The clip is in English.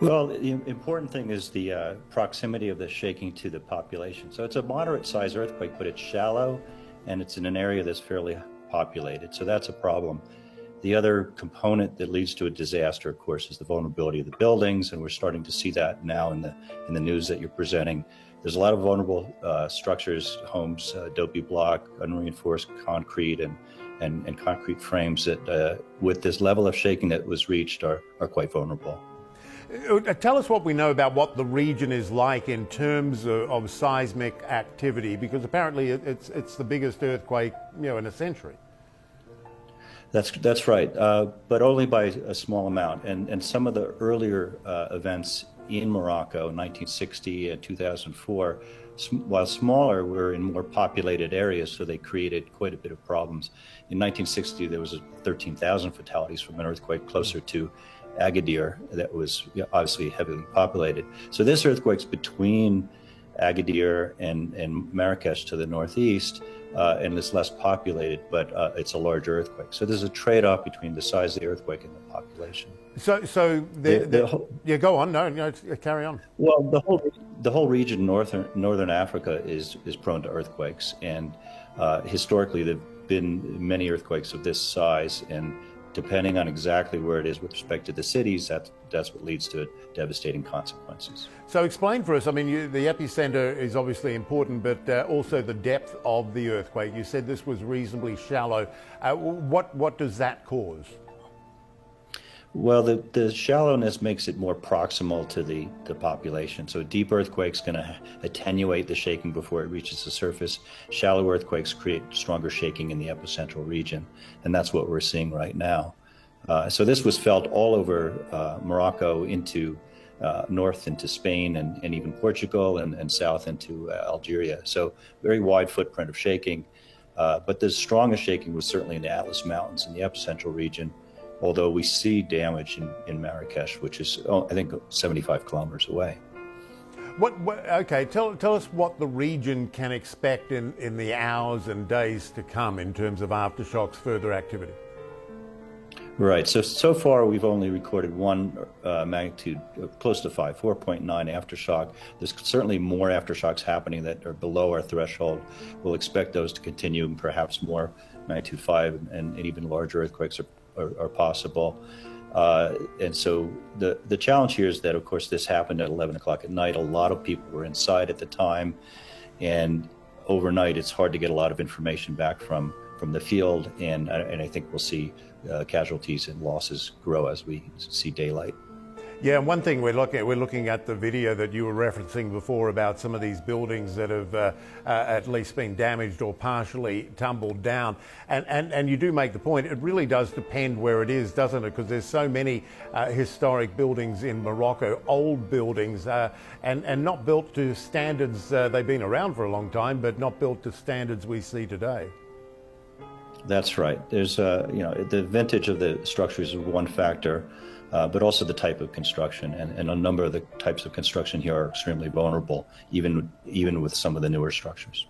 Well, the important thing is the proximity of the shaking to the population. So it's a moderate sized earthquake, but it's shallow and it's in an area that's fairly populated. So that's a problem. The other component that leads to a disaster, of course, is the vulnerability of the buildings, and we're starting to see that now in the news that you're presenting. There's a lot of vulnerable structures, homes, adobe block, unreinforced concrete, and concrete frames that, with this level of shaking that was reached, are quite vulnerable. Tell us what we know about what the region is like in terms of seismic activity, because apparently it's the biggest earthquake, in a century. That's right, but only by a small amount. And some of the earlier events in Morocco in 1960 and 2004, while smaller, were in more populated areas, so they created quite a bit of problems. In 1960, there was 13,000 fatalities from an earthquake closer to Agadir that was obviously heavily populated. So this earthquake's between Agadir and Marrakesh to the northeast, and it's less populated, but it's a larger earthquake. So there's a trade-off between the size of the earthquake and the population. Yeah, go on. No, carry on. Well, the whole region, northern Africa, is prone to earthquakes, and historically there've been many earthquakes of this size, and depending on exactly where it is with respect to the cities, that's what leads to devastating consequences. So explain for us, the epicenter is obviously important, but also the depth of the earthquake. You said this was reasonably shallow. What does that cause? Well, the shallowness makes it more proximal to the population. So a deep earthquake's going to attenuate the shaking before it reaches the surface. Shallow earthquakes create stronger shaking in the epicentral region, and that's what we're seeing right now. So this was felt all over Morocco, into north into Spain and even Portugal, and south into Algeria. So very wide footprint of shaking, but the strongest shaking was certainly in the Atlas Mountains in the epicentral region, although we see damage in Marrakesh, which is, I think, 75 kilometers away. Okay, tell us what the region can expect in the hours and days to come in terms of aftershocks, further activity. Right, so far we've only recorded one magnitude, close to 5, 4.9 aftershock. There's certainly more aftershocks happening that are below our threshold. We'll expect those to continue, and perhaps more magnitude 5 and even larger earthquakes are possible. And so the challenge here is that, of course, this happened at 11 o'clock at night. A lot of people were inside at the time, and overnight it's hard to get a lot of information back from the field, and I think we'll see casualties and losses grow as we see daylight. Yeah, and one thing we're looking at the video that you were referencing before about some of these buildings that have at least been damaged or partially tumbled down. And you do make the point, it really does depend where it is, doesn't it? Because there's so many historic buildings in Morocco, old buildings, and not built to standards. They've been around for a long time, but not built to standards we see today. That's right. There's, the vintage of the structures is one factor, but also the type of construction, and a number of the types of construction here are extremely vulnerable, even with some of the newer structures.